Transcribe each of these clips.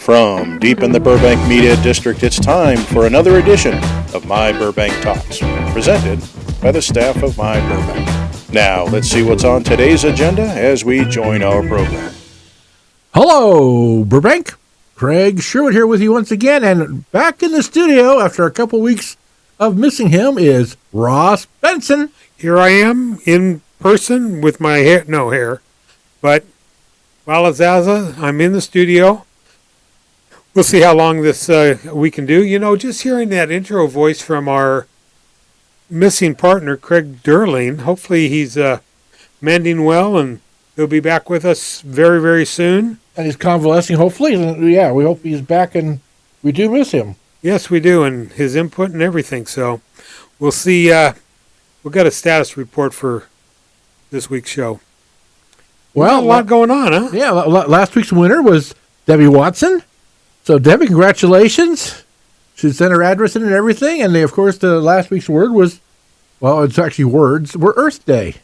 From deep in the Burbank Media District, it's time for another edition of My Burbank Talks, presented by the staff of My Burbank. Now, let's see what's on today's agenda as we join our program. Hello, Burbank. Craig Sherwood here with you once again, and back in the studio after a couple weeks of missing him is Ross Benson. Here I am in person with my hair, but Walazaza, I'm in the studio. We'll see how long this we can do. You know, just hearing that intro voice from our missing partner, Craig Durling, hopefully he's mending well and he'll be back with us very, very soon. And he's convalescing, hopefully. Yeah, we hope he's back, and we do miss him. Yes, we do, and his input and everything. So we'll see. We've got a status report for this week's show. Well, a lot going on, huh? Yeah, last week's winner was Debbie Watson. So, Debbie, congratulations. She sent her address in and everything. And, of course, the last week's word was, well, it's actually words, were Earth Day.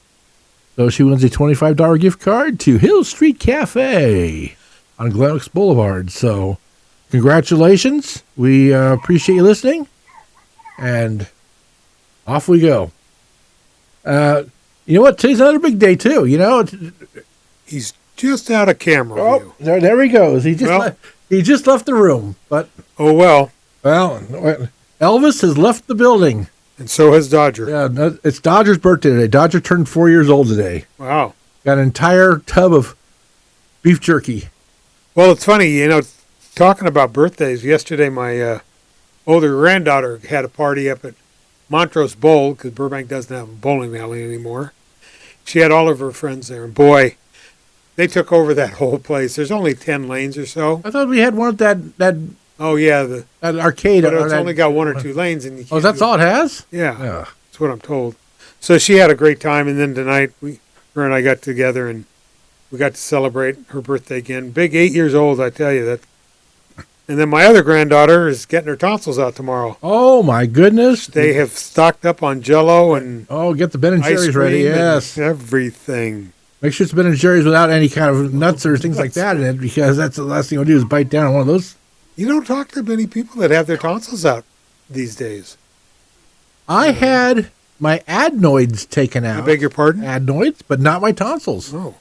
So she wins a $25 gift card to Hill Street Cafe on Glen Oaks Boulevard. So, congratulations. We appreciate you listening. And off we go. You know what? Today's another big day, too. You know, he's just out of camera view. There he goes. He just left the room. But Well, Elvis has left the building. And so has Dodger. Yeah, it's Dodger's birthday today. Dodger turned 4 years old today. Wow. Got an entire tub of beef jerky. Well, it's funny, you know, talking about birthdays, yesterday my older granddaughter had a party up at Montrose Bowl, because Burbank doesn't have a bowling alley anymore. She had all of her friends there, and boy, they took over that whole place. There's only 10 lanes or so. I thought we had one at that oh, yeah. That arcade. But it's only got one or two lanes. And that's all it has? Yeah, that's what I'm told. So she had a great time, and then tonight, her and I got together, and we got to celebrate her birthday again. Big 8 years old, I tell you that. And then my other granddaughter is getting her tonsils out tomorrow. Oh, my goodness. They have stocked up on Jell-O and get the Ben & Jerry's ready, yes. Everything. Make sure it's Ben & Jerry's without any kind of nuts or things like that in it, because that's the last thing you'll do is bite down on one of those. You don't talk to many people that have their tonsils out these days. I had my adenoids taken out. I beg your pardon? Adenoids, but not my tonsils. Oh.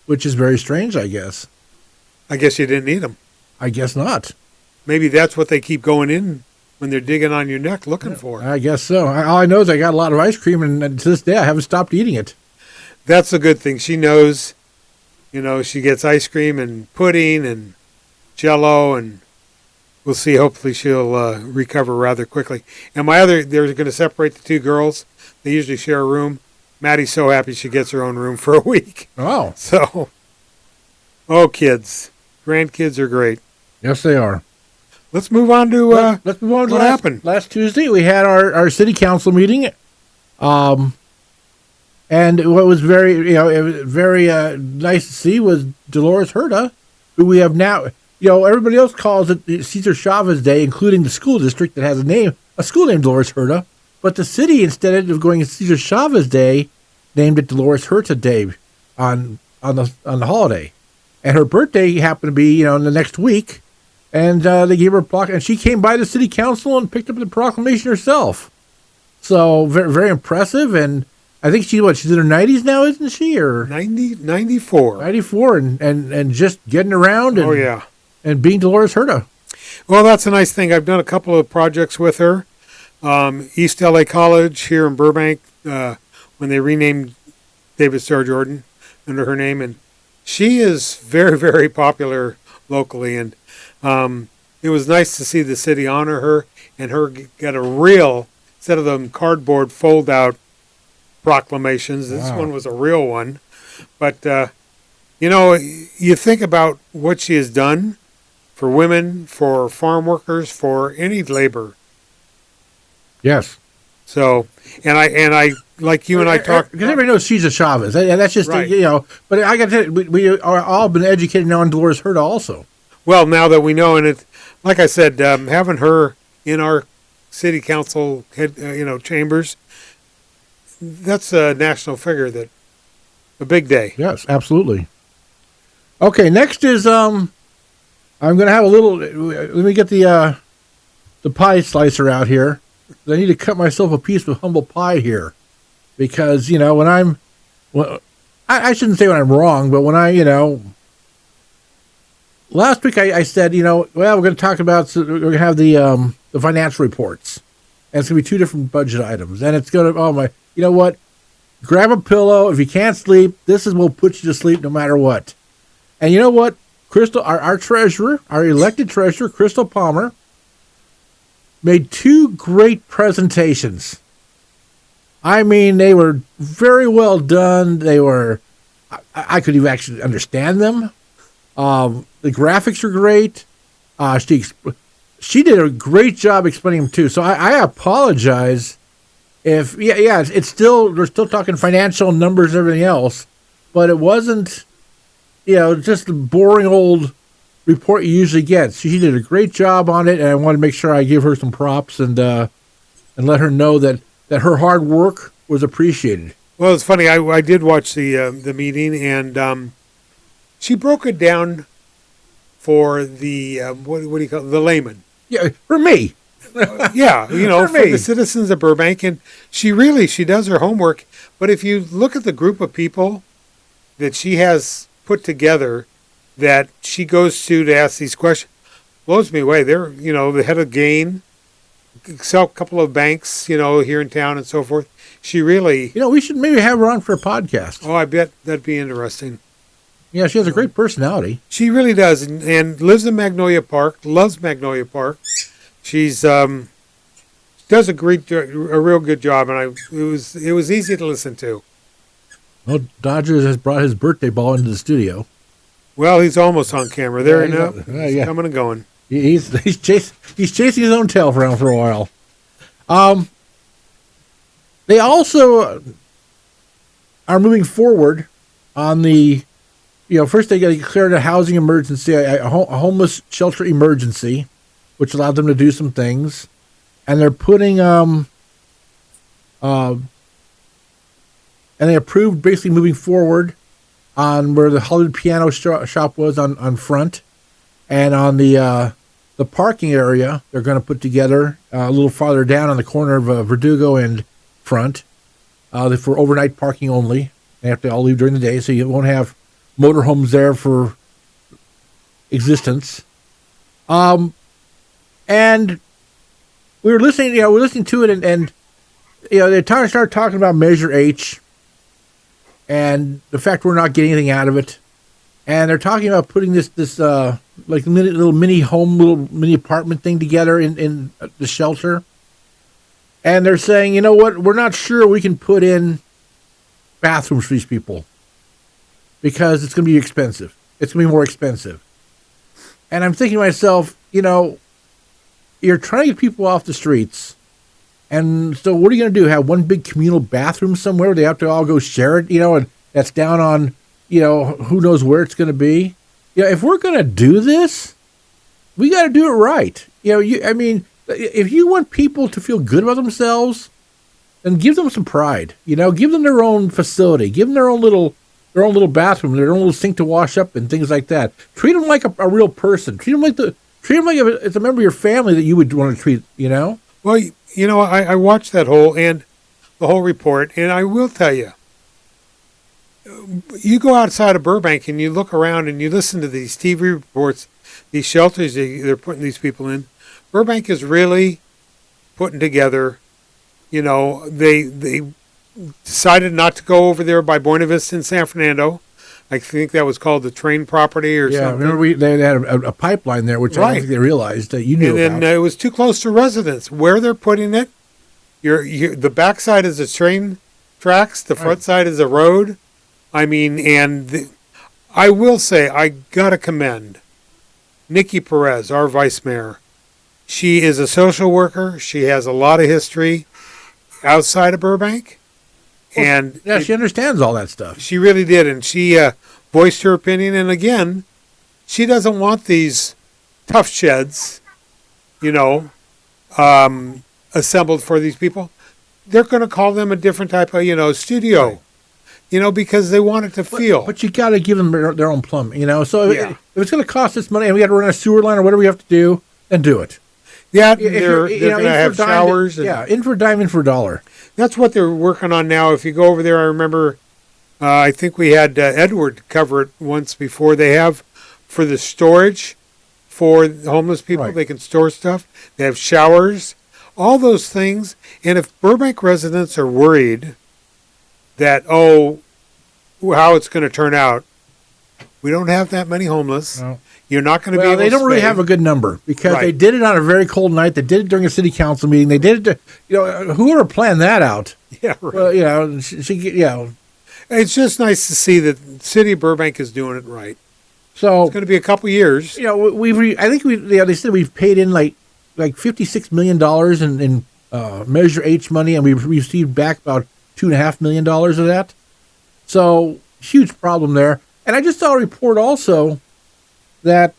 Which is very strange, I guess. I guess you didn't need them. I guess not. Maybe that's what they keep going in when they're digging on your neck looking for. I guess so. All I know is I got a lot of ice cream, and to this day I haven't stopped eating it. That's a good thing. She knows, you know, she gets ice cream and pudding and Jell-O, and we'll see. Hopefully she'll recover rather quickly. And they're going to separate the two girls. They usually share a room. Maddie's so happy she gets her own room for a week. Oh. So, kids. Grandkids are great. Yes, they are. Let's move on to let's move on to what happened. Last Tuesday, we had our city council meeting. And what was very nice to see was Dolores Huerta, who we have now. You know, everybody else calls it Cesar Chavez Day, including the school district that has a school named Dolores Huerta. But the city, instead of going Cesar Chavez Day, named it Dolores Huerta Day on the holiday. And her birthday happened to be, in the next week. And they gave her a plaque. And she came by the city council and picked up the proclamation herself. So, very, very impressive. And I think she's in her 90s now, isn't she? Or 94. 94 and just getting around. And, and being Dolores Huerta. Well, that's a nice thing. I've done a couple of projects with her. East LA College here in Burbank, when they renamed David Starr Jordan under her name. And she is very, very popular locally. And it was nice to see the city honor her and her get a real, instead of them cardboard fold-out proclamations, this one was a real one. But, you think about what she has done for women, for farm workers, for any labor. Yes. So, and I like you and I talked. Because everybody knows she's a Chavez. And that's just, right. But I got to tell you, we are all been educated now on Dolores Huerta also. Well, now that we know, and it, like I said, having her in our city council chambers, that's a national figure, that a big day. Yes, absolutely. Okay, next is I'm going to have a little. Let me get the pie slicer out here. I need to cut myself a piece of humble pie here, because when I shouldn't say when I'm wrong, but when last week I said well, we're going to talk about, we're going to have the financial reports, and it's going to be 2 different budget items, and it's going to, oh my, you know what? Grab a pillow. If you can't sleep, this will put you to sleep no matter what. And you know what? Crystal, our treasurer, our elected treasurer, Crystal Palmer, made 2 great presentations. I mean, they were very well done. They were, I could even actually understand them. The graphics are great. She did a great job explaining them too. So I apologize if, it's still, we're still talking financial numbers and everything else, but it wasn't, just the boring old report you usually get. She did a great job on it, and I want to make sure I give her some props and let her know that her hard work was appreciated. Well, it's funny. I did watch the meeting, and she broke it down for the what do you call it? The layman. Yeah, for me. Yeah, for the citizens of Burbank, and she does her homework. But if you look at the group of people that she has put together, that she goes to ask these questions, blows me away. They're the head of Gain, sell a couple of banks here in town and so forth. She really we should maybe have her on for a podcast. Oh, I bet that'd be interesting. Yeah, she has a great personality. She really does, and lives in Magnolia Park, loves Magnolia Park. She's does a real good job, and it was easy to listen to. Well, Dodgers has brought his birthday ball into the studio. Well, he's almost on camera. There Yeah, he's coming and going. He's chasing his own tail around for a while. They also are moving forward on the, first they got to declare a housing emergency, a homeless shelter emergency, which allowed them to do some things, and they're putting and they approved basically moving forward on where the Hollywood Piano shop was on Front, and on the parking area they're going to put together a little farther down on the corner of Verdugo and Front for overnight parking only. They have to all leave during the day, so you won't have motorhomes there for existence. And we were listening, to it, and they started talking about Measure H and the fact we're not getting anything out of it. And they're talking about putting this like little mini home, little mini apartment thing together in the shelter. And they're saying, you know what, we're not sure we can put in bathrooms for these people because it's going to be expensive. It's going to be more expensive. And I'm thinking to myself, you're trying to get people off the streets. And so what are you going to do? Have one big communal bathroom somewhere where they have to all go share it, and that's down on, who knows where it's going to be? If we're going to do this, we got to do it right. If you want people to feel good about themselves, then give them some pride. Give them their own facility. Give them their own little bathroom, their own little sink to wash up and things like that. Treat them like a real person. Treat them like it's a member of your family that you would want to treat. Well, I watched the whole report, and I will tell you, you go outside of Burbank and you look around and you listen to these TV reports, these shelters they're putting these people in. Burbank is really putting together, they decided not to go over there by Buena Vista in San Fernando. I think that was called the train property or something. Yeah, remember they had a pipeline there, which I don't think they realized that you knew about. And then it was too close to residents. Where they're putting it, the backside is the train tracks, the front side is a road. I will say, I got to commend Nikki Perez, our vice mayor. She is a social worker. She has a lot of history outside of Burbank. And she understands all that stuff. She really did, and she voiced her opinion. And again, she doesn't want these tough sheds, assembled for these people. They're going to call them a different type of, studio. because they want it to feel. But you got to give them their own plumbing, So Yeah. if it's going to cost us money and we got to run a sewer line or whatever we have to do, then do it. Yeah, If they're you're, going to have showers. In for a dime, in for a dollar. That's what they're working on now. If you go over there, I remember, I think we had Edward cover it once before. They have for the storage for homeless people. Right. They can store stuff. They have showers, all those things. And if Burbank residents are worried that, how it's going to turn out, we don't have that many homeless. No. You're not going to be Well, able to they don't really stay. have a good number because Right. they did it on a very cold night. They did it during a city council meeting. They did it whoever planned that out. Yeah, right. Well, It's just nice to see that the city of Burbank is doing it right. So It's going to be a couple years. I think they said we've paid in like $56 million in Measure H money, and we've received back about $2.5 million of that. So huge problem there. And I just saw a report also that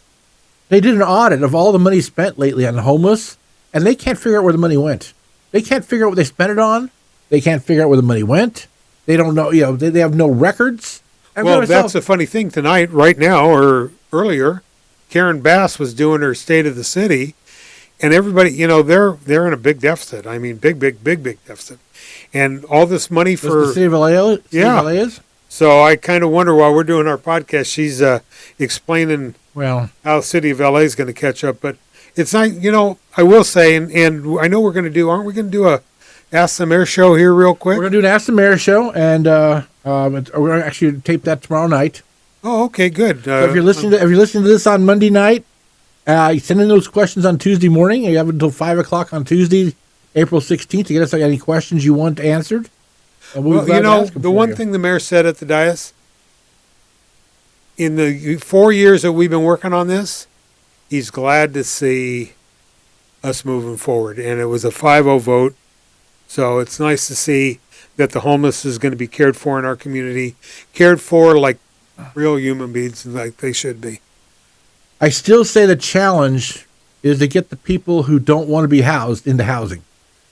they did an audit of all the money spent lately on the homeless, and they can't figure out where the money went. They can't figure out what they spent it on. They can't figure out where the money went. They don't know. They have no records. Well, that's a funny thing tonight, right now, or earlier. Karen Bass was doing her State of the City, and everybody, they're in a big deficit. I mean, big deficit, and all this money for the city of LA. Yeah. LA is? So I kind of wonder while we're doing our podcast, she's explaining how the city of LA is going to catch up. But it's not, I will say, and I know aren't we going to do a Ask the Mayor show here real quick? We're going to do an Ask the Mayor show, and we're going to actually tape that tomorrow night. Oh, okay, good. So if you're listening to this on Monday night, send in those questions on Tuesday morning. You have until 5:00 on Tuesday, April 16th, to get us any questions you want answered. And we'll be glad to ask them the for one you. thing the mayor said at the dais, in the 4 years that we've been working on this, he's glad to see us moving forward. And it was a 5-0 vote. So it's nice to see that the homeless is going to be cared for in our community, cared for like real human beings, like they should be. I still say the challenge is to get the people who don't want to be housed into housing,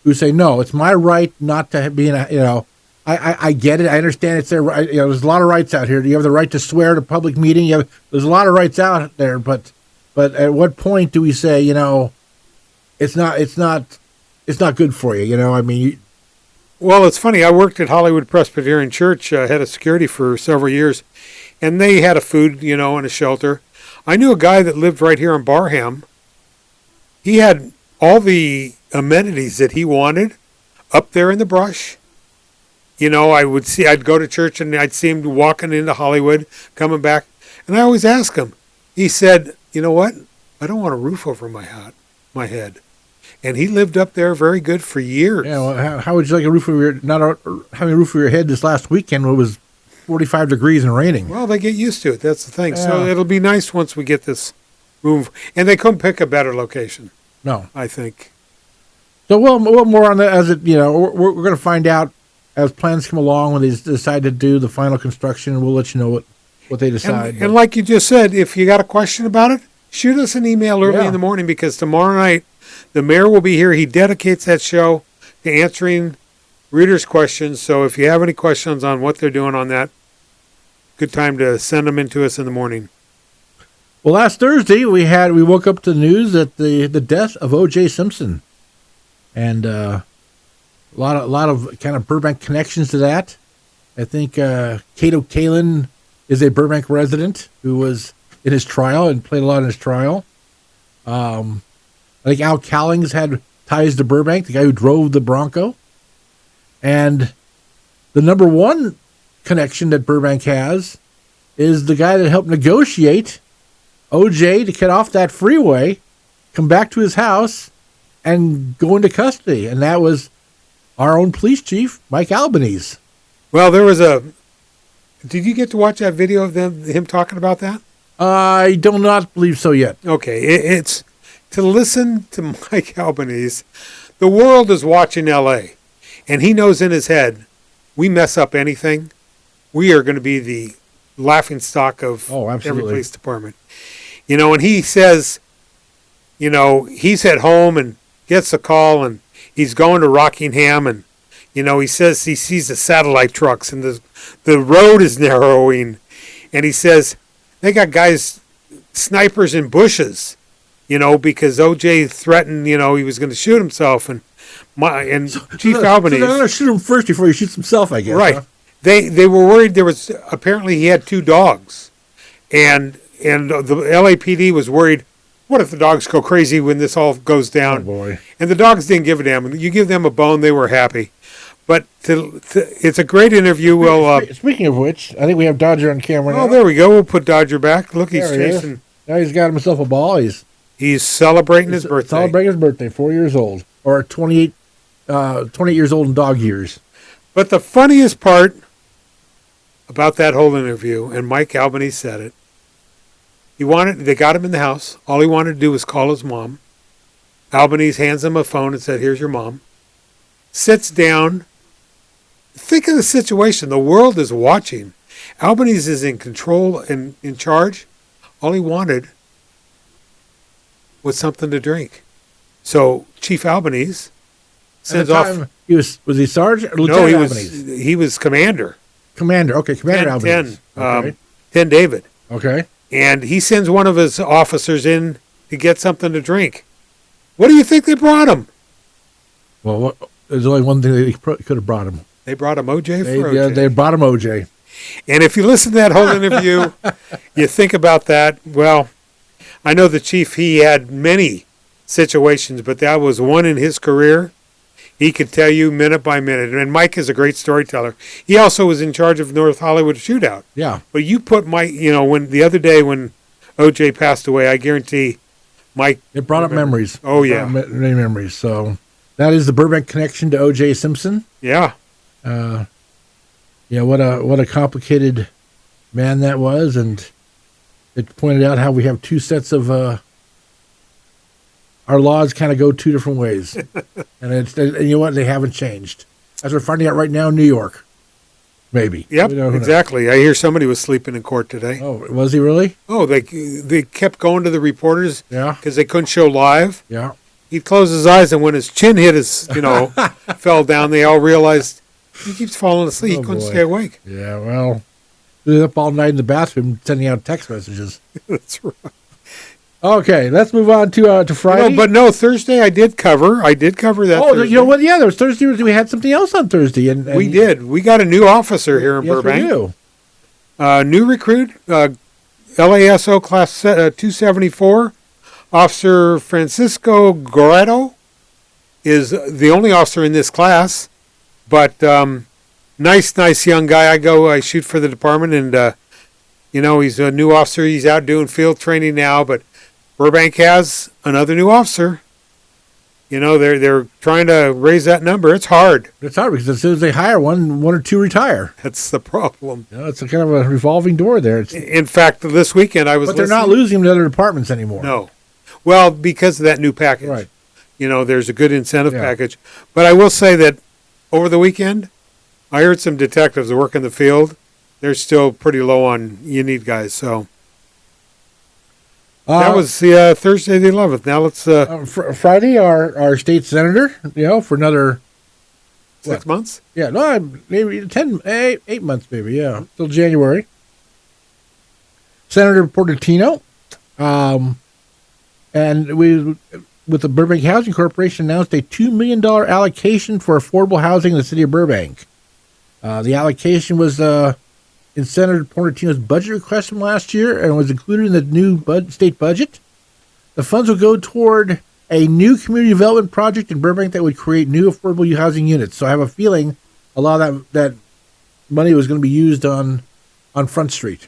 who say, no, it's my right not to be in a, I get it. I understand it's their right. There's a lot of rights out here. You have the right to swear at a public meeting. There's a lot of rights out there, but at what point do we say, it's not good for you? Well, it's funny. I worked at Hollywood Presbyterian Church, head of security for several years, and they had a food, and a shelter. I knew a guy that lived right here in Barham. He had all the amenities that he wanted up there in the brush. I'd go to church and I'd see him walking into Hollywood, coming back, and I always ask him. He said, "You know what? I don't want a roof over my head." And he lived up there very good for years. Yeah. Well, how would you like a roof over having a roof over your head this last weekend when it was 45 degrees and raining? Well, they get used to it. That's the thing. Yeah. So it'll be nice once we get this move. And they couldn't pick a better location, No. I think. So we'll more on that as it. We're going to find out as plans come along when they decide to do the final construction, and we'll let you know what they decide. And like you just said, if you got a question about it, shoot us an email early Yeah. in the morning, because tomorrow night the mayor will be here. He dedicates that show to answering readers' questions. So if you have any questions on what they're doing on that, good time to send them in to us in the morning. Well, last Thursday we woke up to the news that the death of OJ Simpson, and a lot of kind of Burbank connections to that. I think Cato Kalin is a Burbank resident who was in his trial and played a lot in his trial. I think Al Callings had ties to Burbank, the guy who drove the Bronco. And the number one connection that Burbank has is the guy that helped negotiate OJ to get off that freeway, come back to his house, and go into custody. And that was our own police chief, Mike Albanese. Well, did you get to watch that video of him talking about that? I do not believe so yet. Okay, it's to listen to Mike Albanese. The world is watching L.A., and he knows in his head, we mess up anything, we are going to be the laughing stock of every police department. And he says, he's at home and gets a call, and he's going to Rockingham, and He says he sees the satellite trucks and the road is narrowing. And he says they got guys, snipers in bushes, because OJ threatened, he was going to shoot himself. And Chief Albanese. So they're going to shoot him first before he shoots himself, I guess. Right. Huh? They were worried apparently he had 2 dogs. And the LAPD was worried, what if the dogs go crazy when this all goes down? Oh, boy. And the dogs didn't give a damn. You give them a bone, they were happy. But it's a great interview. Speaking of which, I think we have Dodger on camera now. Oh, there we go. We'll put Dodger back. Look, he's There he is. chasing. Now he's got himself a ball. He's celebrating his birthday. Celebrating his birthday, 4 years old. Or 28 years old in dog years. But the funniest part about that whole interview, and Mike Albanese said it, they got him in the house. All he wanted to do was call his mom. Albanese hands him a phone and said, here's your mom. Sits down. Think of the situation. The world is watching. Albanese is in control and in charge. All he wanted was something to drink. So Chief Albanese sends off. Was he sergeant or No, Lieutenant Albanese? he was commander. Commander. Okay, Commander Albanese. Okay. 10 David. Okay. And he sends one of his officers in to get something to drink. What do you think they brought him? Well, there's only one thing they could have brought him. They brought him OJ for OJ. Yeah, they brought him OJ. And if you listen to that whole interview, you think about that. Well, I know the chief, he had many situations, but that was one in his career. He could tell you minute by minute. And Mike is a great storyteller. He also was in charge of North Hollywood Shootout. Yeah. But you put Mike, when the other day when OJ passed away, I guarantee Mike. It brought up memories. Oh, yeah. Many memories. So that is the Burbank connection to OJ Simpson. Yeah. Yeah, what a complicated man that was. And it pointed out how we have 2 sets of our laws kind of go 2 different ways. and you know what? They haven't changed. As we're finding out right now in New York. Maybe. Yep, exactly. I hear somebody was sleeping in court today. Oh, was he really? Oh, they kept going to the reporters because they couldn't show live. Yeah. He'd close his eyes, and when his chin hit his, fell down, they all realized he keeps falling asleep. He couldn't stay awake. Yeah, well, he was up all night in the bathroom sending out text messages. That's right. Okay, let's move on to Friday. But no, Thursday I did cover that. Oh, Thursday. you know what? Yeah, there was Thursday. We had something else on Thursday, and we did. We got a new officer here in Burbank. Yes, we do. New recruit, LASO class 274, Officer Francisco Grado is the only officer in this class, but nice young guy. I shoot for the department, and he's a new officer. He's out doing field training now, but Burbank has another new officer. They're trying to raise that number. It's hard. It's hard because as soon as they hire one or 2 retire. That's the problem. It's a kind of a revolving door there. In fact, this weekend I was. But they're not losing them to other departments anymore. No, well, because of that new package. Right. There's a good incentive package. But I will say that over the weekend, I heard some detectives that work in the field. They're still pretty low on you need guys. So. That was the Thursday the 11th. Now let's... Friday, our state senator, for another... 6 months? Yeah, no, maybe 8 months, maybe, yeah, till January. Senator Portantino, and we, with the Burbank Housing Corporation, announced a $2 million allocation for affordable housing in the city of Burbank. The allocation was... in Senator Portantino's budget request from last year and was included in the new state budget. The funds will go toward a new community development project in Burbank that would create new affordable housing units. So I have a feeling a lot of that money was going to be used on Front Street.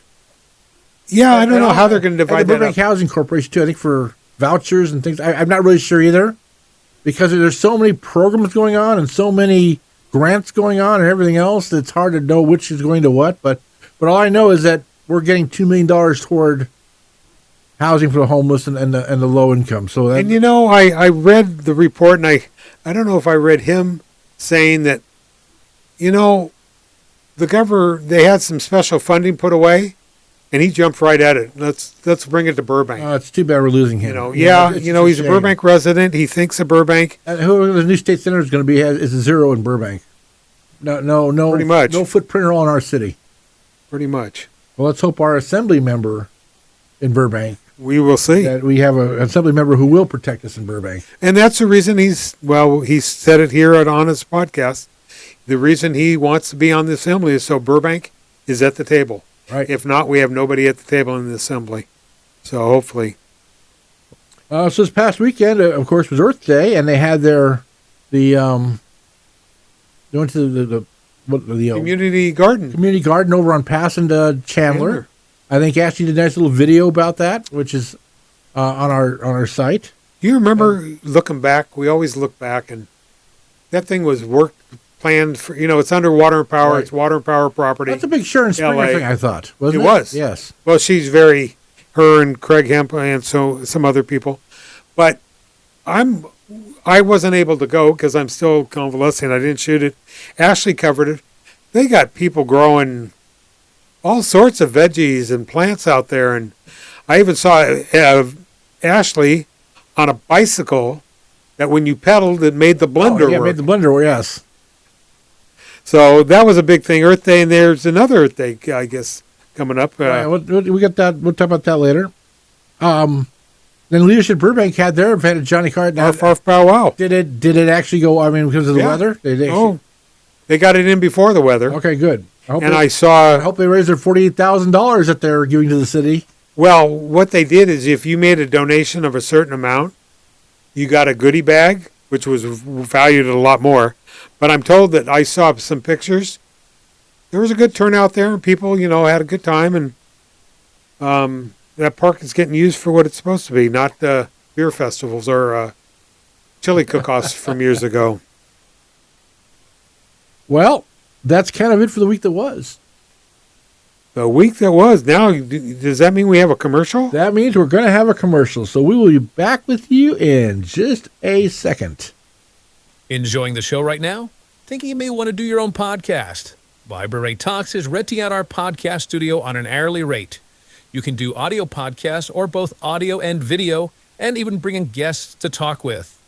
Yeah, I don't know how they're going to divide the Burbank Housing Corporation, too, I think for vouchers and things. I'm not really sure either because there's so many programs going on and so many grants going on and everything else that it's hard to know which is going to what, but all I know is that we're getting $2 million toward housing for the homeless and the low income. So that, and I read the report, and I don't know if I read him saying that, the governor, they had some special funding put away, and he jumped right at it. Let's bring it to Burbank. It's too bad we're losing him. He's a Burbank resident. He thinks of Burbank. And who the new state senator is going to be is a 0 in Burbank. No, Pretty much. no footprint at all in our city. Pretty much. Well, let's hope our assembly member in Burbank, We will see. that we have an assembly member who will protect us in Burbank. And that's the reason he said it here on his podcast. The reason he wants to be on the assembly is so Burbank is at the table. Right. If not, we have nobody at the table in the assembly. So hopefully. So this past weekend, of course, was Earth Day, and they had they went to the Community garden. community garden over on Pass and Chandler. I think Ashley did a nice little video about that, which is on our site. Do you remember looking back? We always look back, and that thing was planned for, it's under Water and Power. Right. It's Water and Power property. That's a big Sharon Springer LA. thing, I thought. Wasn't it? It was. Yes. Well, she's her and Craig Hemp and so some other people. But I wasn't able to go because I'm still convalescing. I didn't shoot it. Ashley covered it. They got people growing all sorts of veggies and plants out there. And I even saw Ashley on a bicycle that when you pedaled, it made the blender Yeah, work. made the blender work, yes. So that was a big thing. Earth Day, and there's another Earth Day, I guess, coming up. We got that. We'll talk about that later. Then Leadership Burbank had their event at Johnny Carton. Arf, arf, pow, wow. Did it actually go? I mean, because of the Yeah. weather? They got it in before the weather. Okay, good. I I saw, hope they raised their $48,000 that they're giving to the city. well, what they did is if you made a donation of a certain amount, you got a goodie bag, which was valued at a lot more. But I'm told that I saw some pictures. There was a good turnout there, and people, had a good time. And that park is getting used for what it's supposed to be, not beer festivals or chili cook-offs from years ago. Well, that's kind of it for the week that was. The week that was. Now, does that mean we have a commercial? That means we're going to have a commercial. So we will be back with you in just a second. Enjoying the show right now? Thinking you may want to do your own podcast? Burbank Talks is renting out our podcast studio on an hourly rate. You can do audio podcasts or both audio and video, and even bring in guests to talk with.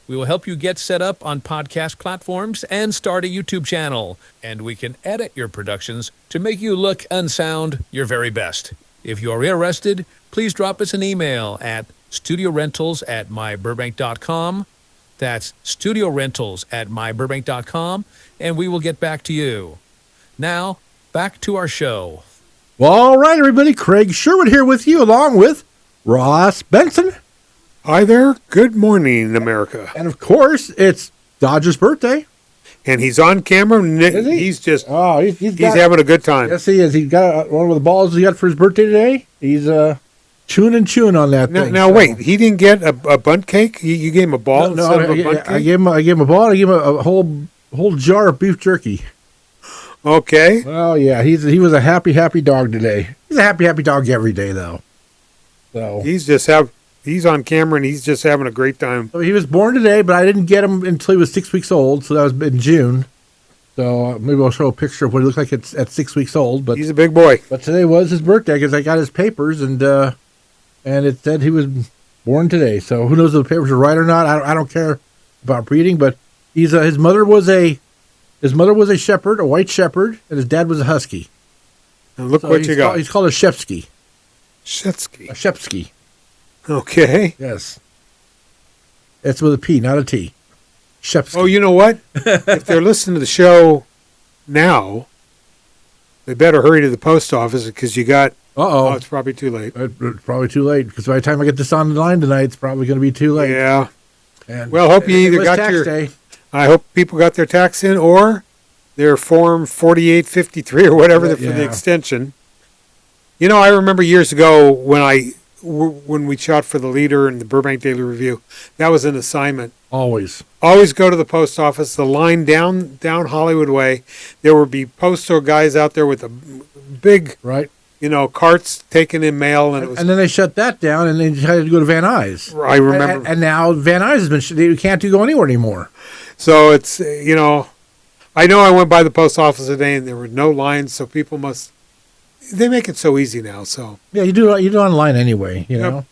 We will help you get set up on podcast platforms and start a YouTube channel, and we can edit your productions to make you look and sound your very best. If you are interested, please drop us an email at studiorentals@myburbank.com. That's studiorentals@myburbank.com, and we will get back to you. Now, back to our show. Well, all right, everybody. Craig Sherwood here with you, along with Ross Benson. Hi there. Good morning, America. And, of course, it's Dodger's birthday. And he's on camera. Is he? He's just, Oh, he's having a good time. Yes, he is. He got one of the balls he got for his birthday today. He's chewing on that thing. Now wait, he didn't get a bunt cake? You gave him a ball instead of a bunt I cake? gave him a ball. I gave him a whole jar of beef jerky. Okay. Well, yeah, he was a happy dog today. He's a happy dog every day, though. So He's on camera and he's just having a great time. he was born today, but I didn't get him until he was 6 weeks old. So that was in June. So maybe I'll show a picture of what he looked like at 6 weeks old. But He's a big boy. But today was his birthday because I got his papers and it said he was born today. So who knows if the papers are right or not? I don't care about breeding, but his mother was a shepherd, a white shepherd, and his dad was a husky. And look So what you got. He's called a Shepsky. Shetsky. A Shepsky. Okay. Yes. It's with a P, not a T. Shepsky. Oh, you know what? If they're listening to the show now, they better hurry to the post office because you got. Uh-oh. It's probably too late. It's probably too late because by the time I get this on the line tonight, it's probably going to be too late. Yeah. And Well, hope you it either was got tax your. day. I hope people got their tax in or their Form 4853 or whatever for the Yeah. extension. I remember years ago when we shot for the Leader and the Burbank Daily Review, that was an assignment. Always. Always go to the post office. The line down Hollywood Way, there would be postal guys out there with a big, Right. carts taking in mail, and it was. And then they shut that down and they decided to go to Van Nuys. I remember. And now Van Nuys has been, you can't go anywhere anymore. So it's I know I went by the post office today and there were no lines, so people must. They make it so easy now. So Yeah, you do online anyway, you know.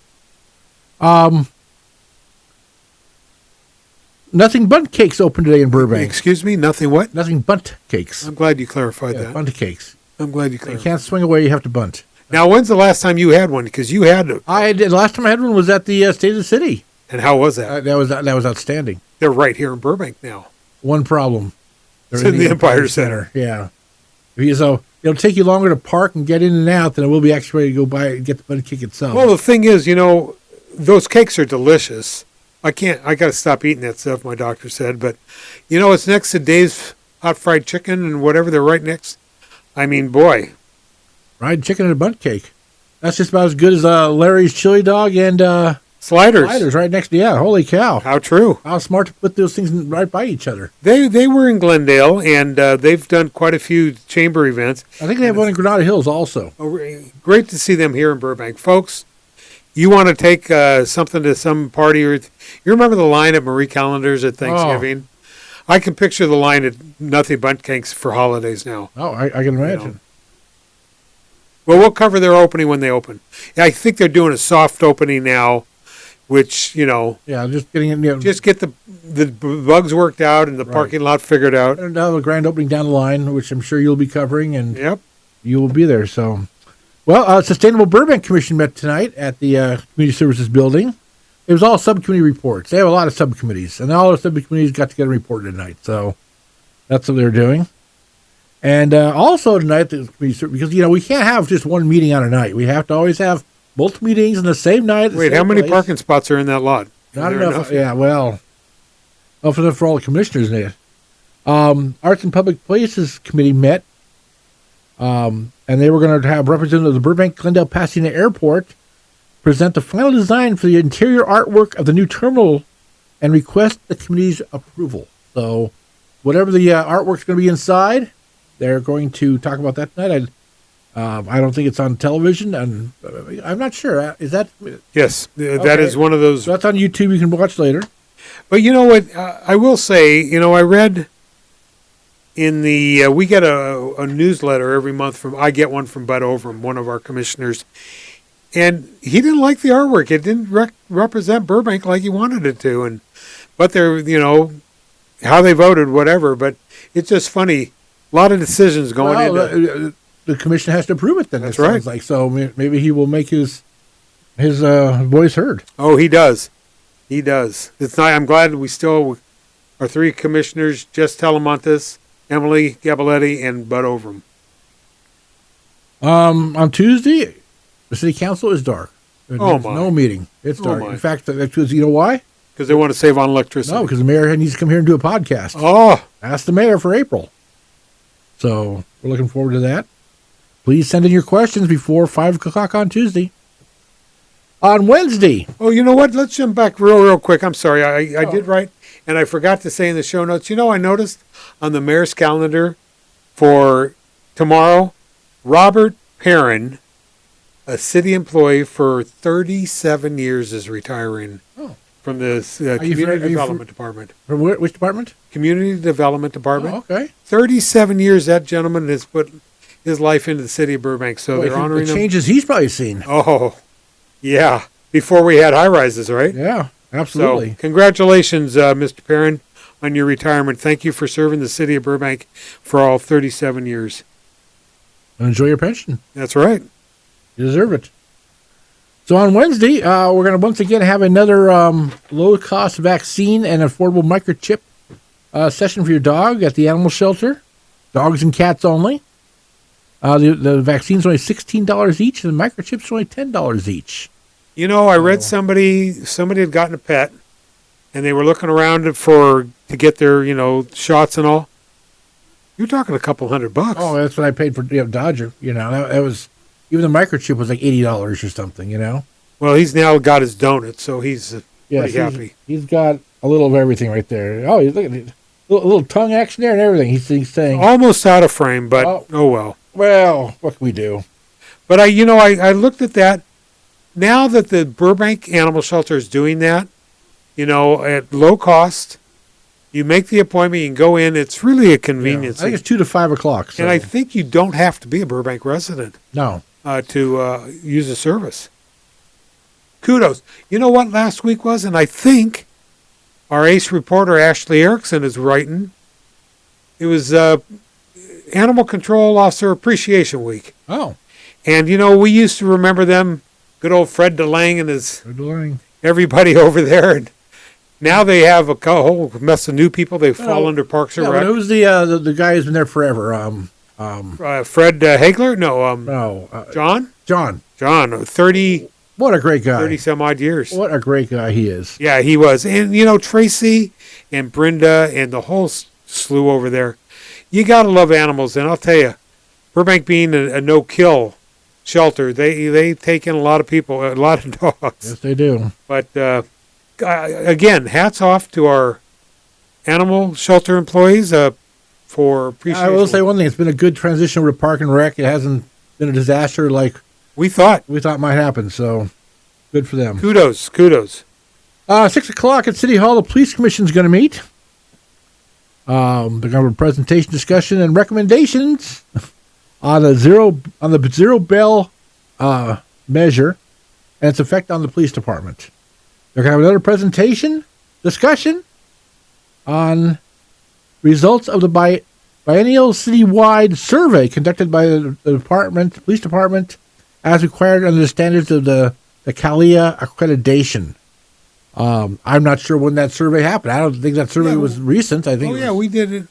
Nothing Bundt Cakes open today in Burbank. Excuse me, nothing what? Nothing Bundt Cakes. I'm glad you clarified Yeah, that. Bundt Cakes. I'm glad you You clarified. can't swing away, you have to bunt. Now, when's the last time you had one? Because you had it. I did. Last time I had one was at the State of the City. And how was that? That was outstanding. They're right here in Burbank now. One problem. It's They're in the Empire Center. Yeah. So it'll take you longer to park and get in and out than it will be actually to go by and get the Bundt Cake itself. Well, the thing is, those cakes are delicious. I got to stop eating that stuff, my doctor said. But, it's next to Dave's Hot Fried Chicken and whatever. They're right next. I mean, boy. Fried chicken and a Bundt Cake. That's just about as good as Larry's Chili Dog and Sliders. Sliders right next to, yeah, holy cow. How true. How smart to put those things right by each other. They were in Glendale, and they've done quite a few chamber events. I think they have one in Granada Hills also. Great to see them here in Burbank. Folks, you want to take something to some party, or you remember the line at Marie Callender's at Thanksgiving? I can picture the line at Nothing Bundt Cakes for holidays now. Oh, I can imagine. Well, we'll cover their opening when they open. I think they're doing a soft opening now, which, Yeah, just getting it. just get the bugs worked out and the parking lot figured out. And now the grand opening down the line, which I'm sure you'll be covering, and Yep. you will be there. So, well, Sustainable Burbank Commission met tonight at the Community Services Building. It was all subcommittee reports. They have a lot of subcommittees, and all the subcommittees got together and reported tonight. So that's what they're doing. And also tonight, because we can't have just one meeting on a night. We have to always have multiple meetings on the same night. Wait, how many parking spots are in that lot? Not enough. Yeah, well, enough for all the commissioners in it. Arts and Public Places Committee met, and they were going to have representatives of the Burbank Glendale Pasadena Airport present the final design for the interior artwork of the new terminal and request the committee's approval. So, whatever the artwork's going to be inside, they're going to talk about that tonight. I don't think it's on television, and I'm not sure. Is that? Yes, that Okay. is one of those. So that's on YouTube. You can watch later. But you know what? I will say, I read in the we get a newsletter every month I get one from Bud Overham, one of our commissioners, and he didn't like the artwork. It didn't represent Burbank like he wanted it to, but they're how they voted, whatever. But it's just funny. A lot of decisions going into. The commission has to approve it. Then That's it sounds right. like so. Maybe he will make his voice heard. Oh, he does. He does. It's not. I'm glad we still our three commissioners: Jess Telemontis, Emily Gabaletti, and Bud Overham. On Tuesday, the city council is dark. There's my. no meeting. It's Oh, dark. my. In fact, because you know why? Because they want to save on electricity. No, because the mayor needs to come here and do a podcast. Oh, Ask the mayor for April. So we're looking forward to that. Please send in your questions before 5 o'clock on Tuesday. On Wednesday. oh, you know what? Let's jump back real quick. I'm sorry. I did write, and I forgot to say in the show notes. I noticed on the mayor's calendar for tomorrow, Robert Perrin, a city employee for 37 years, is retiring from the Community Development Department. From which department? Community Development Department. Oh, okay. 37 years that gentleman has put his life into the city of Burbank, so Well, they're honoring the him. changes he's probably seen. Oh, yeah. Before we had high rises, right? Yeah, absolutely. So, congratulations, Mr. Perrin, on your retirement. Thank you for serving the city of Burbank for all 37 years. And enjoy your pension. That's right. You deserve it. So on Wednesday, we're going to once again have another low-cost vaccine and affordable microchip session for your dog at the animal shelter. Dogs and cats only. The vaccine's only $16 each, and the microchip's only $10 each. I read somebody had gotten a pet, and they were looking around to get their, shots and all. You're talking a couple $100. Oh, that's what I paid for Dodger. That was, even the microchip was like $80 or something, Well, he's now got his donut, so he's pretty happy. He's got a little of everything right there. Oh, look at it. A little tongue action there and everything. He's saying, Almost out of frame, but oh well. well, what can we do? But I looked at that. Now that the Burbank Animal Shelter is doing that, at low cost, you make the appointment, you can go in. It's really a convenience. I think it's 2 to 5 o'clock. So. And I think you don't have to be a Burbank resident No. to use the service. Kudos. You know what last week was? And I think our ace reporter, Ashley Erickson, is writing. It was Animal Control Officer Appreciation Week. Oh, And, we used to remember them, good old Fred DeLange and good learning. everybody over there. And now they have a whole mess of new people. They fall under Parks and Yeah, Rec. but who's the guy who's been there forever? Fred Hagler? No, No, John? John. 30 What a great guy. some odd years. What a great guy he is. Yeah, he was. And, Tracy and Brenda and the whole slew over there. You got to love animals. And I'll tell you, Burbank being a no-kill shelter, they take in a lot of people, a lot of dogs. Yes, they do. But, again, hats off to our animal shelter employees for appreciation. I will say one thing. It's been a good transition with Park and Rec. It hasn't been a disaster like we thought might happen. So good for them. Kudos. 6 o'clock at City Hall, the Police Commission is going to meet. They're going to have a presentation, discussion, and recommendations on the zero bail measure and its effect on the police department. They're going to have another presentation, discussion on results of the biennial citywide survey conducted by the police department, as required under the standards of the CALIA accreditation. I'm not sure when that survey happened. I don't think that survey was recent. I think. We did it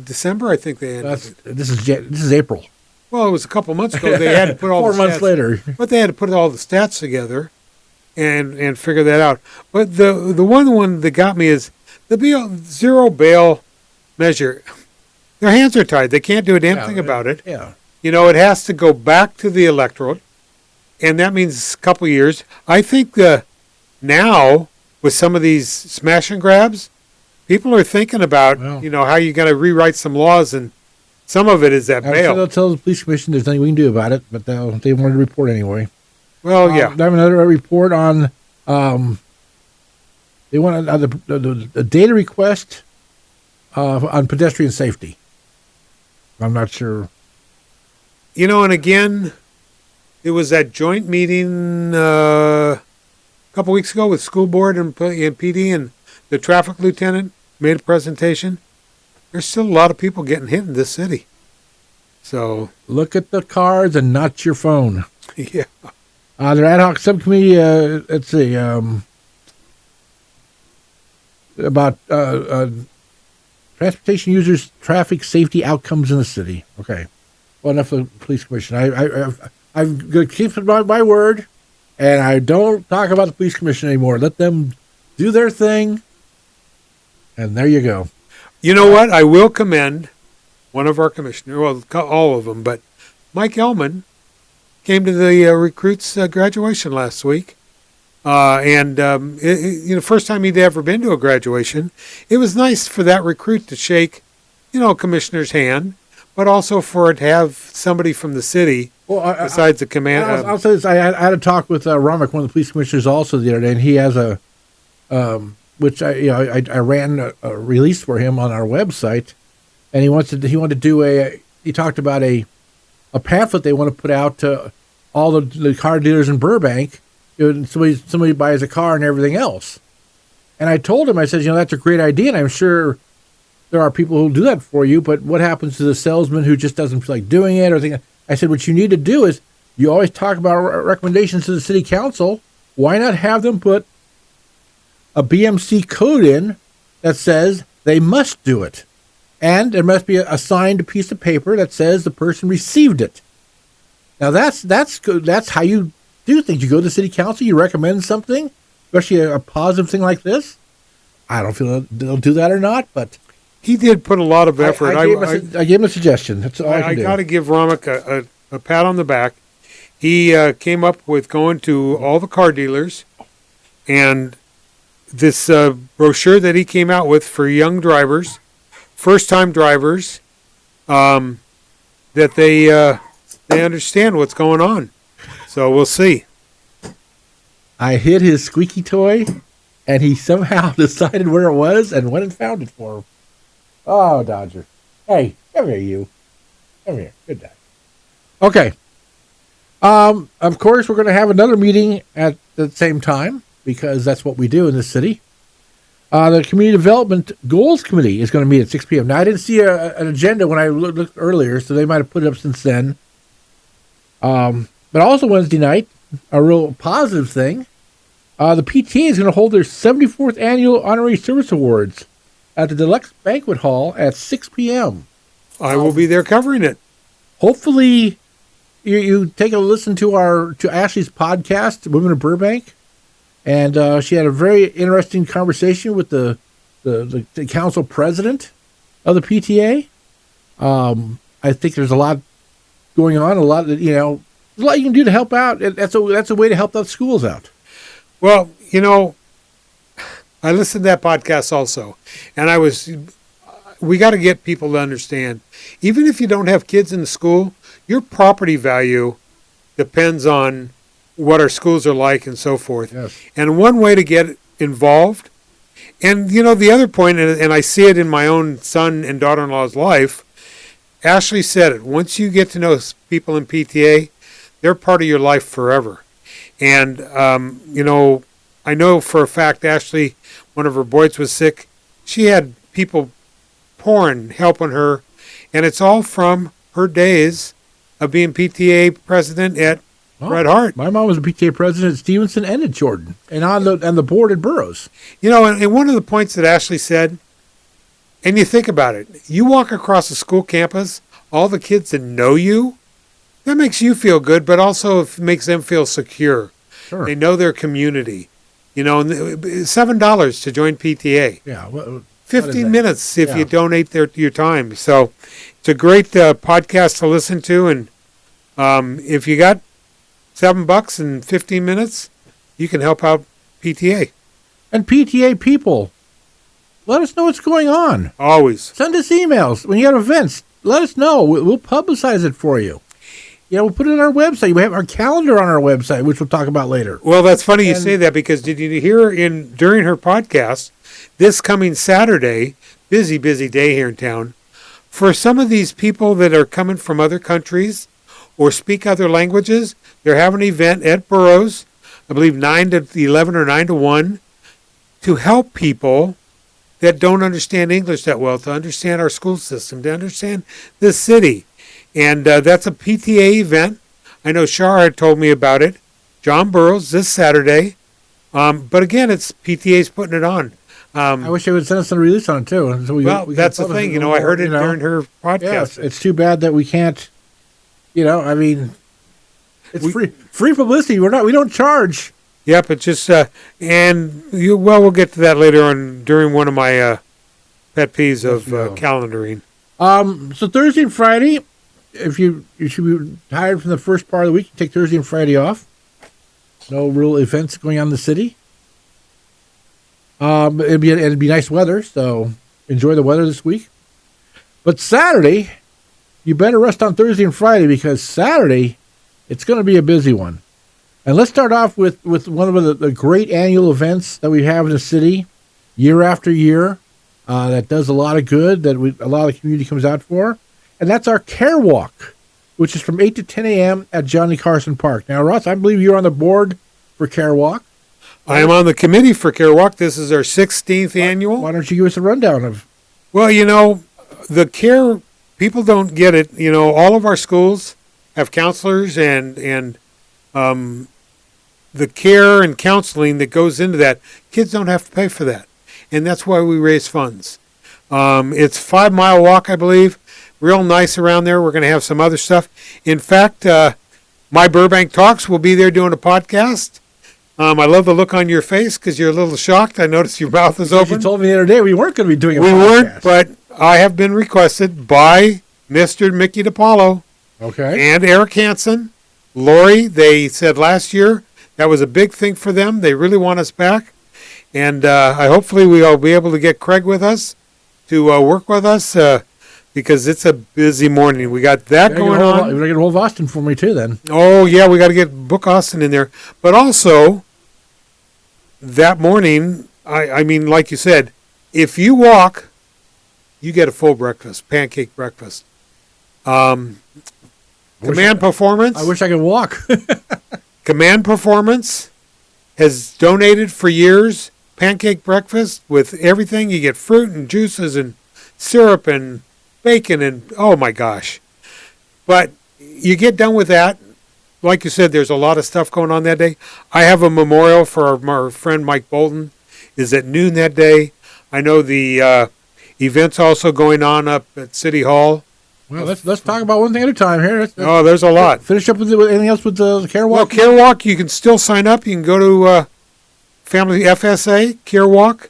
December. I think they had. This is April. Well, it was a couple months ago. They had to put all 4 the months stats, later. but they had to put all the stats together and figure that out. But the one that got me is the zero bail measure. Their hands are tied. They can't do a damn thing about it. Yeah. It has to go back to the electorate, and that means a couple years. I think now, with some of these smash and grabs, people are thinking about, how you're going to rewrite some laws, and some of it is that I'm bail. sure they'll tell the police commission there's nothing we can do about it, but they wanted to report anyway. Well, yeah. They have another report on, they want the data request on pedestrian safety. I'm not sure. And again, it was that joint meeting a couple weeks ago with school board and PD, and the traffic lieutenant made a presentation. There's still a lot of people getting hit in this city. So Look at the cards and not your phone. yeah. Their ad hoc subcommittee, let's see, about transportation users' traffic safety outcomes in the city. Okay. Well, enough of the police commission. I'm going to keep my word, and I don't talk about the police commission anymore. Let them do their thing, and there you go. You know what? I will commend one of our commissioners, well, all of them, but Mike Ellman came to the recruits' graduation last week. First time he'd ever been to a graduation. It was nice for that recruit to shake, a commissioner's hand, but also for it to have somebody from the city besides the command. I'll say this. I had a talk with Romick, one of the police commissioners, also the other day, and he has which I ran a release for him on our website, and he wanted to do he talked about a pamphlet they want to put out to all the car dealers in Burbank. Somebody buys a car and everything else. And I told him, I said, that's a great idea, and I'm sure there are people who will do that for you, but what happens to the salesman who just doesn't feel like doing it? I said, what you need to do is, you always talk about recommendations to the city council. Why not have them put a BMC code in that says they must do it? And there must be a signed piece of paper that says the person received it. Now, that's good. That's how you do things. You go to the city council, you recommend something, especially a positive thing like this. I don't feel they'll do that or not, but he did put a lot of effort. I gave him a suggestion. That's all I got to give Romick a pat on the back. He came up with going to all the car dealers, and this brochure that he came out with for young drivers, first-time drivers, that they understand what's going on. So we'll see. I hid his squeaky toy, and he somehow decided where it was and went and found it for him. Oh, Dodger. Hey, come here, you. Come here. Good day. Okay. Of course, we're going to have another meeting at the same time, because that's what we do in this city. The Community Development Goals Committee is going to meet at 6 p.m. Now, I didn't see an agenda when I looked earlier, so they might have put it up since then. But also Wednesday night, a real positive thing, the PTA is going to hold their 74th Annual Honorary Service Awards at the Deluxe Banquet Hall at 6 p.m. I will be there covering it. Hopefully, you take a listen to Ashley's podcast, Women of Burbank, and she had a very interesting conversation with the council president of the PTA. I think there's a lot going on, a lot that there's a lot you can do to help out. That's a way to help those schools out. Well, I listened to that podcast also, and we got to get people to understand, even if you don't have kids in the school, your property value depends on what our schools are like and so forth. Yes. And one way to get involved, and the other point, and I see it in my own son and daughter-in-law's life, Ashley said it, once you get to know people in PTA, they're part of your life forever. And, I know for a fact Ashley, one of her boys was sick. She had people pouring, helping her. And it's all from her days of being PTA president at Red Heart. My mom was a PTA president at Stevenson and at Jordan, and on the board at Burroughs. And one of the points that Ashley said, and you think about it, you walk across a school campus, all the kids that know you, that makes you feel good, but also it makes them feel secure. Sure. They know their community. And $7 to join PTA. Yeah. 15 minutes if you donate your time. So it's a great podcast to listen to. And if you got $7 and 15 minutes, you can help out PTA. And PTA people, let us know what's going on. Always. Send us emails. When you have events, let us know. We'll publicize it for you. We'll put it on our website. We have our calendar on our website, which we'll talk about later. Well, that's funny you say that, because did you hear during her podcast, this coming Saturday, busy day here in town, for some of these people that are coming from other countries or speak other languages, they're having an event at Burroughs, I believe 9 to 11 or 9 to 1, to help people that don't understand English that well, to understand our school system, to understand this city. And that's a PTA event. I know Shar had told me about it. John Burroughs this Saturday. But again, it's PTA's putting it on. I wish they would send us a release on it too. So we that's the thing. I heard it during her podcast. Yeah, it's too bad that we can't. It's free publicity. We don't charge. Yep, it's just we'll get to that later on during one of my pet peeves of calendaring. So Thursday and Friday, if you should be tired from the first part of the week, you take Thursday and Friday off. No real events going on in the city. It'd be nice weather, so enjoy the weather this week. But Saturday, you better rest on Thursday and Friday, because Saturday, it's going to be a busy one. And let's start off with one of the great annual events that we have in the city year after year that does a lot of good, that a lot of the community comes out for. And that's our Care Walk, which is from 8 to 10 a.m. at Johnny Carson Park. Now, Ross, I believe you're on the board for Care Walk. I am on the committee for Care Walk. This is our 16th annual. Why don't you give us a rundown of? Well, the care, people don't get it. All of our schools have counselors, and the care and counseling that goes into that, kids don't have to pay for that. And that's why we raise funds. It's a 5-mile walk, I believe. Real nice around there. We're going to have some other stuff. In fact, my Burbank Talks will be there doing a podcast. I love the look on your face because you're a little shocked. I noticed your mouth is open. You told me the other day we weren't going to be doing a podcast. We weren't, but I have been requested by Mr. Mickey DiPaolo and Eric Hansen. Lori, they said last year that was a big thing for them. They really want us back. And hopefully we'll be able to get Craig with us to work with us because it's a busy morning. We got that going on. You're going to get hold of Austin for me too then. Oh, yeah, we got to book Austin in there. But also, that morning, I mean, like you said, if you walk, you get a full breakfast, pancake breakfast. Command Performance. I wish I could walk. Command Performance has donated for years pancake breakfast with everything. You get fruit and juices and syrup and bacon and, oh my gosh. But you get done with that. Like you said, there's a lot of stuff going on that day. I have a memorial for our friend Mike Bolton. Is at noon that day. I know the event's also going on up at City Hall. Well, let's talk about one thing at a time here. There's a lot. Finish up with anything else with the Care Walk? Well, Care Walk, you can still sign up. You can go to Family FSA, Care Walk.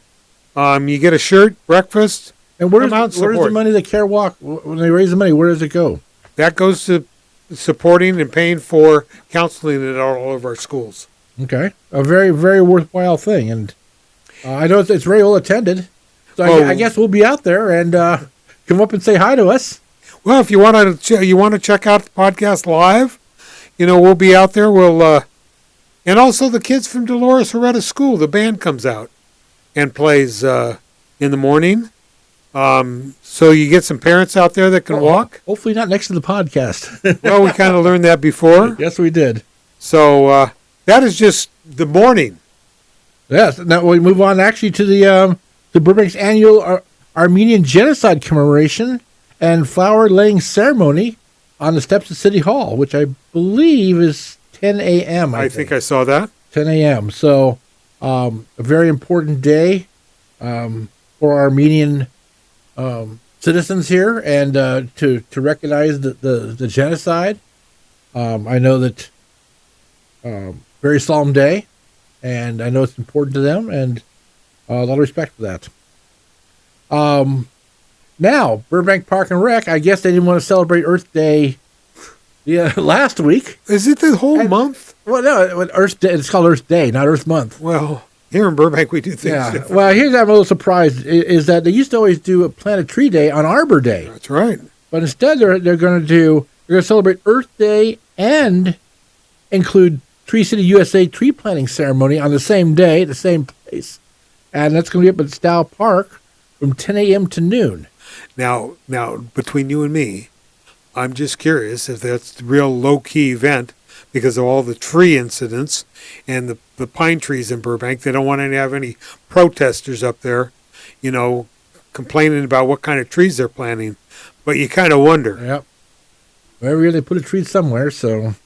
You get a shirt, breakfast. And where's the money that Care Walk, when they raise the money, where does it go? That goes to supporting and paying for counseling at all of our schools. Okay. A very, very worthwhile thing. And I know it's very well attended. So I guess we'll be out there and come up and say hi to us. Well, if you want to check out the podcast live, we'll be out there. And also the kids from Dolores Huerta School, the band comes out and plays in the morning. So you get some parents out there that can walk. Hopefully not next to the podcast. Well, we kind of learned that before. Yes, we did. So that is just the morning. Yes. Now we move on actually to the Burbank's annual Armenian Genocide commemoration and flower laying ceremony on the steps of City Hall, which I believe is 10 a.m. I think I saw that. 10 a.m. So a very important day for Armenian citizens here, and to recognize the genocide. I know that very solemn day, and I know it's important to them, and a lot of respect for that. Now, Burbank Park and Rec, I guess they didn't want to celebrate Earth Day last week. Is it the whole month? Well, no, Earth Day, it's called Earth Day, not Earth Month. Well, here in Burbank, we do things different. Well, here's I'm a little surprised, is that they used to always do a Plant a Tree Day on Arbor Day. That's right. But instead, they're going to celebrate Earth Day and include Tree City USA tree planting ceremony on the same day, the same place. And that's going to be up at Stow Park from 10 a.m. to noon. Now, between you and me, I'm just curious if that's the real low-key event because of all the tree incidents and the pine trees in Burbank. They don't want to have any protesters up there, complaining about what kind of trees they're planting. But you kind of wonder. Yep. Well, every year they put a tree somewhere, so I'm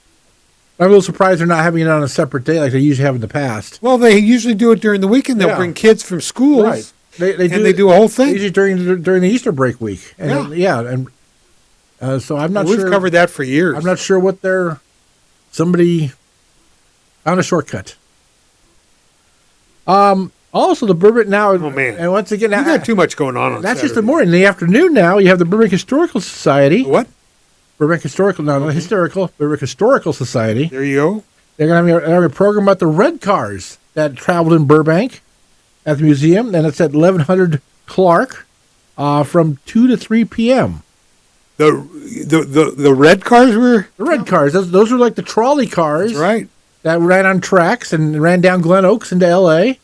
a little surprised they're not having it on a separate day like they usually have in the past. Well, they usually do it during the weekend. They'll bring kids from schools. Right. They do a whole thing. Usually during the Easter break week. And so I'm not sure. We've covered that for years. I'm not sure what somebody found a shortcut. Also, the Burbank now. Oh man! And once again, you got too much going on. That's Saturday. just the morning. In the afternoon now, you have the Burbank Historical Society. What? Burbank Historical, no, not Historical. Burbank Historical Society. There you go. They're going to have a program about the red cars that traveled in Burbank at the museum, and it's at 1100 Clark from 2 to 3 p.m. The red cars were? The red cars. Those were like the trolley cars. That's right. That ran on tracks and ran down Glen Oaks into L.A.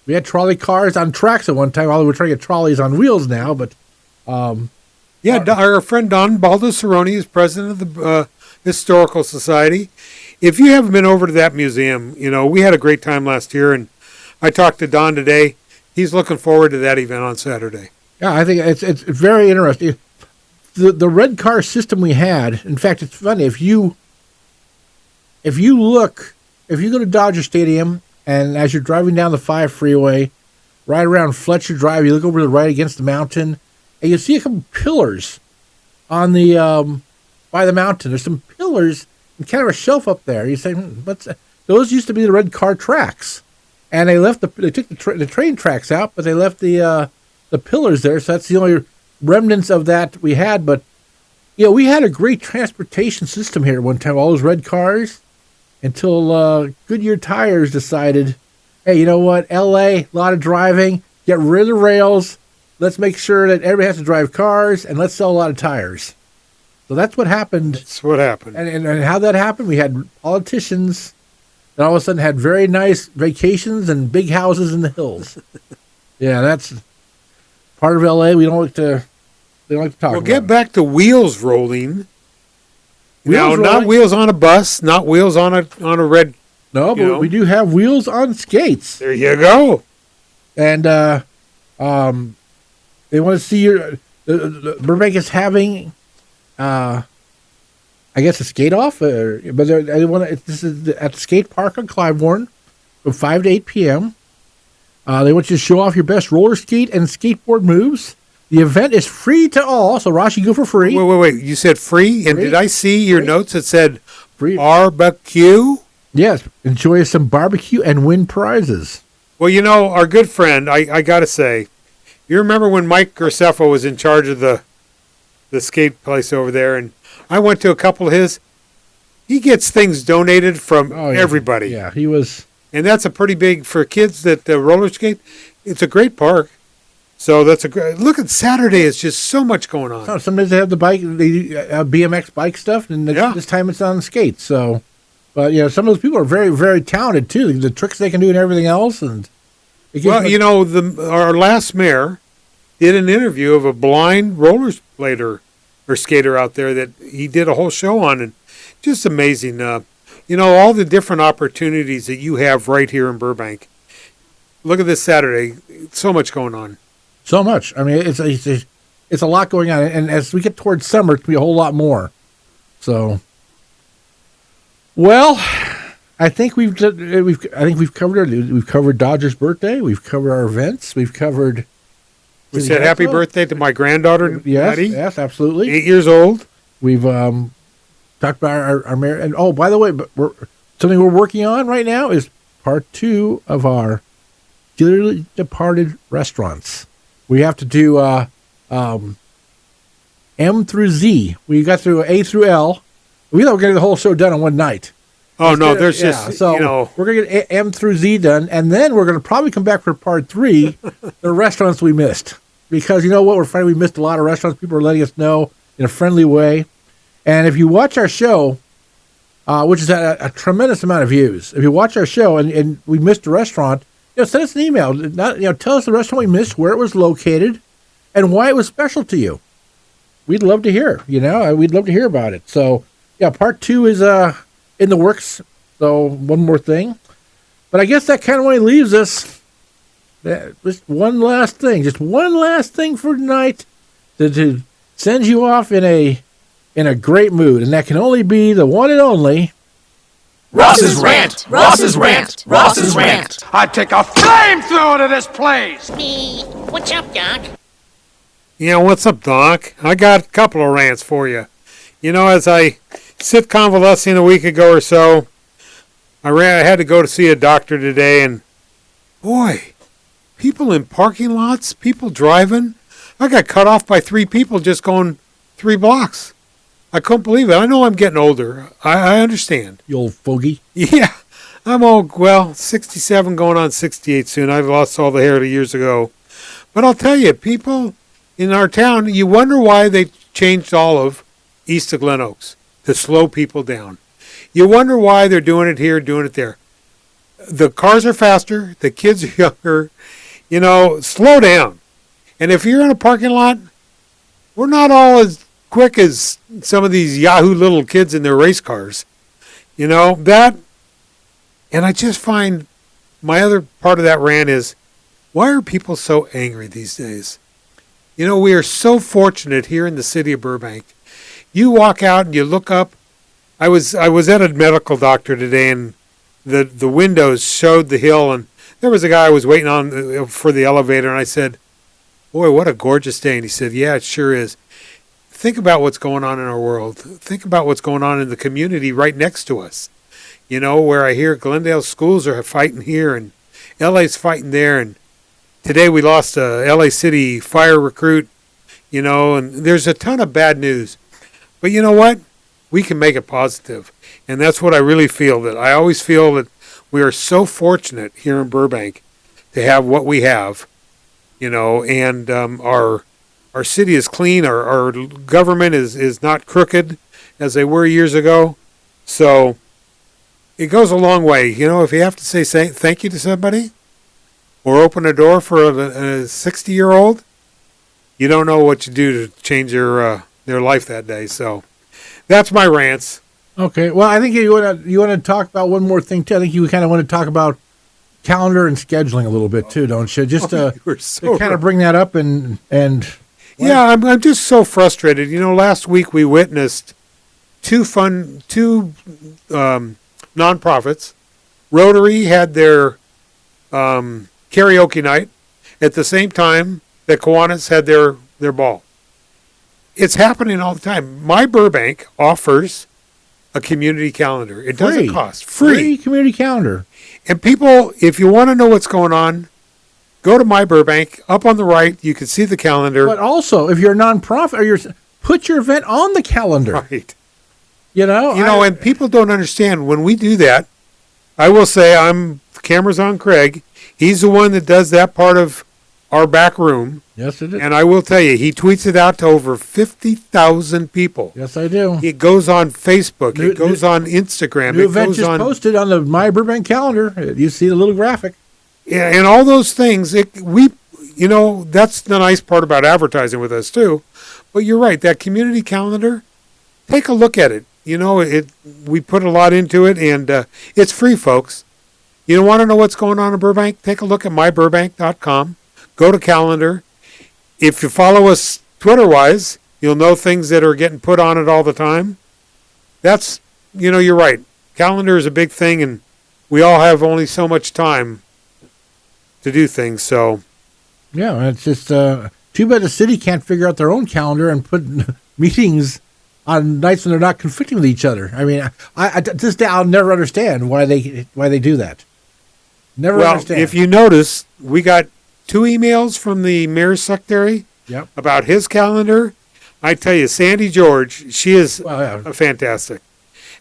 We had trolley cars on tracks at one time, although we're trying to get trolleys on wheels now, but... our friend Don Baldessaroni is president of the Historical Society. If you haven't been over to that museum, we had a great time last year, and I talked to Don today. He's looking forward to that event on Saturday. Yeah, I think it's very interesting. The red car system we had, in fact, it's funny, if you go to Dodger Stadium, and as you're driving down the 5 freeway, right around Fletcher Drive, you look over to the right against the mountain, and you see a couple pillars on the by the mountain. There's some pillars and kind of a shelf up there. You say, what's that? Those used to be the red car tracks, and they took the train tracks out, but they left the pillars there. So that's the only remnants of that we had. But we had a great transportation system here at one time. All those red cars, until Goodyear Tires decided, hey, you know what? L.A., a lot of driving. Get rid of the rails. Let's make sure that everybody has to drive cars, and let's sell a lot of tires. So that's what happened. That's what happened. And how that happened, we had politicians that all of a sudden had very nice vacations and big houses in the hills. Yeah, that's part of L.A. We don't like to talk about. Well, get back to wheels rolling. Not wheels on a bus, not wheels on a red No, but You know? we do have wheels on skates. There you go. And they want to see your. Burbank is having, I guess, a skate off. But they want to. This is at the skate park on Cliveborn from 5 to 8 p.m. They want you to show off your best roller skate and skateboard moves. The event is free to all, so Ross, you go for free. Wait. You said free? And Free? did I see your Free? notes that said Free. barbecue? Yes, enjoy some barbecue and win prizes. Well, you know, our good friend, I got to say, you remember when Mike Graceffo was in charge of the skate place over there, and I went to a couple of his. He gets things donated from everybody. Yeah, he was. And that's a pretty big, for kids that roller skate, it's a great park. So that's a great, look at Saturday, it's just so much going on. Oh, some days they have the bike, the BMX bike stuff, and this time it's on skates. So, but some of those people are very, very talented too. The tricks they can do and everything else, and our last mayor did an interview of a blind rollerblader or skater out there that he did a whole show on, and just amazing. All the different opportunities that you have right here in Burbank. Look at this Saturday, so much going on. So much. I mean, it's a lot going on, and as we get towards summer, it's gonna be a whole lot more. So, well, I think we've covered it. We've covered Dodger's birthday. We've covered our events. We've covered. We said happy birthday to my granddaughter, Maddie. Yes, absolutely. 8 years old. We've talked about our mayor, and by the way, but something we're working on right now is part 2 of our dearly departed restaurants. We have to do M through Z. We got through A through L. We thought we were going to get the whole show done in one night. Oh, no, there's just, we're going to get M through Z done, and then we're going to probably come back for part 3, the restaurants we missed. Because you know what? We're finding we missed a lot of restaurants. People are letting us know in a friendly way. And if you watch our show, which is a tremendous amount of views, if you watch our show and we missed a restaurant, send us an email. Tell us the restaurant we missed, where it was located, and why it was special to you. We'd love to hear. We'd love to hear about it. So, part 2 is in the works. So, one more thing. But I guess that kind of only leaves us just one last thing. Just one last thing for tonight to send you off in a great mood. And that can only be the one and only Ross's rant! Ross's rant! Ross's rant! I'd take a flamethrower to this place! Me. What's up, Doc? What's up, Doc? I got a couple of rants for you. As I sit convalescing a week ago or so, I had to go to see a doctor today, and boy, people in parking lots, people driving. I got cut off by 3 people just going 3 blocks. I couldn't believe it. I know I'm getting older. I understand. You old fogey. Yeah, I'm old. 67 going on 68 soon. I've lost all the hair years ago. But I'll tell you, people in our town, you wonder why they changed all of east of Glen Oaks to slow people down. You wonder why they're doing it here, doing it there. The cars are faster. The kids are younger. Slow down. And if you're in a parking lot, we're not all as quick as some of these Yahoo little kids in their race cars. That. And I just find my other part of that rant is, why are people so angry these days? We are so fortunate here in the city of Burbank. You walk out and you look up. I was at a medical doctor today, and the windows showed the hill, and there was a guy I was waiting on for the elevator, and I said, boy, what a gorgeous day. And he said, yeah, it sure is. Think about what's going on in our world. Think about what's going on in the community right next to us. Where I hear Glendale schools are fighting here and LA's fighting there. And today we lost a LA City fire recruit, and there's a ton of bad news. But you know what? We can make it positive. And that's what I really feel. That I always feel that we are so fortunate here in Burbank to have what we have, and our city is clean. Our government is not crooked as they were years ago. So it goes a long way. If you have to say thank you to somebody or open a door for a 60-year-old, you don't know what you do to change their life that day. So that's my rants. Okay. Well, I think you want to talk about one more thing too. I think you kind of want to talk about calendar and scheduling a little bit too, don't you? Just You were so to kind right. of bring that up and Yeah, I'm just so frustrated. Last week we witnessed two nonprofits. Rotary had their karaoke night at the same time that Kiwanis had their ball. It's happening all the time. My Burbank offers a community calendar. It doesn't cost. Free. community calendar. And people, if you want to know what's going on, go to My Burbank. Up on the right, you can see the calendar. But also, if you're a nonprofit, put your event on the calendar. Right. And people don't understand when we do that. I will say, camera's on Craig. He's the one that does that part of our back room. Yes, it is. And I will tell you, he tweets it out to over 50,000 people. Yes, I do. It goes on Facebook. It goes on Instagram. New It event goes just on. posted on the My Burbank calendar. You see the little graphic. Yeah, and all those things. That's the nice part about advertising with us too. But you're right. That community calendar, take a look at it. We put a lot into it, and it's free, folks. You want to know what's going on in Burbank? Take a look at myburbank.com. Go to calendar. If you follow us Twitter-wise, you'll know things that are getting put on it all the time. That's, you're right. Calendar is a big thing, and we all have only so much time to do things. So, yeah, it's just too bad the city can't figure out their own calendar and put meetings on nights when they're not conflicting with each other. I mean, I to this day I'll never understand why they do that. Never understand. If you notice, we got 2 emails from the mayor's secretary about his calendar. I tell you, Sandy George, she is fantastic.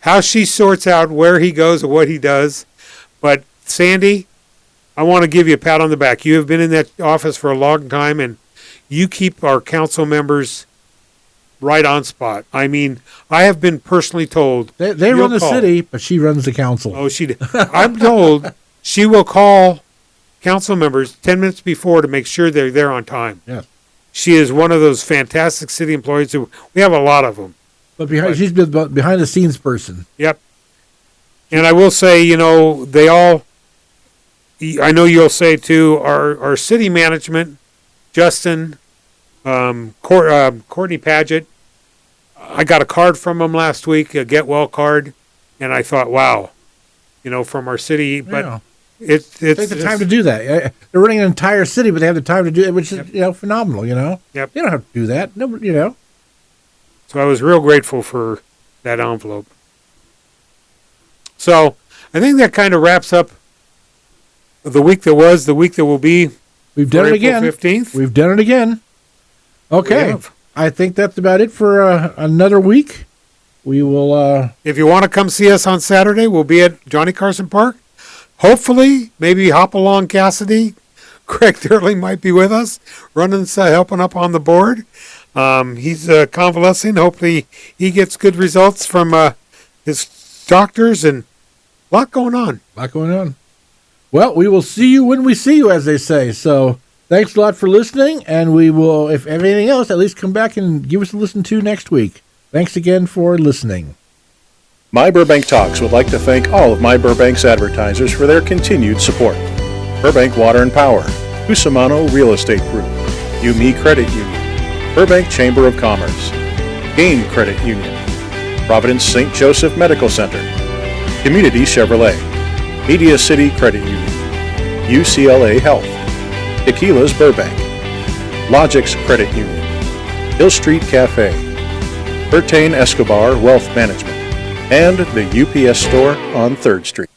How she sorts out where he goes and what he does. But Sandy, I want to give you a pat on the back. You have been in that office for a long time, and you keep our council members right on spot. I mean, I have been personally told they run the city, but she runs the council. Oh, I'm told she will call council members 10 minutes before to make sure they're there on time. Yeah. She is one of those fantastic city employees we have a lot of them. But she's the behind the scenes person. Yep. And I will say, they all, I know you'll say too, our city management, Justin, Courtney Paget, I got a card from them last week, a get well card, and I thought, wow, from our city, but Yeah. It's Take the time to do that. They're running an entire city, but they have the time to do it, which is phenomenal. Yep. They don't have to do that. Nobody, So I was real grateful for that envelope. So I think that kind of wraps up the week that was, the week that will be. We've done it April again. 15th. We've done it again. Okay. We have. I think that's about it for another week. We will. If you want to come see us on Saturday, we'll be at Johnny Carson Park. Hopefully, maybe hop along Cassidy. Craig Durling might be with us, helping up on the board. He's convalescing. Hopefully, he gets good results from his doctors, and a lot going on. Well, we will see you when we see you, as they say. So thanks a lot for listening, and we will, if anything else, at least come back and give us a listen to next week. Thanks again for listening. My Burbank Talks would like to thank all of My Burbank's advertisers for their continued support. Burbank Water and Power, Cusimano Real Estate Group, UME Credit Union, Burbank Chamber of Commerce, Gain Credit Union, Providence St. Joseph Medical Center, Community Chevrolet, Media City Credit Union, UCLA Health, Tequila's Burbank, Logix Credit Union, Hill Street Cafe, Bertain Escobar Wealth Management, and the UPS Store on 3rd Street.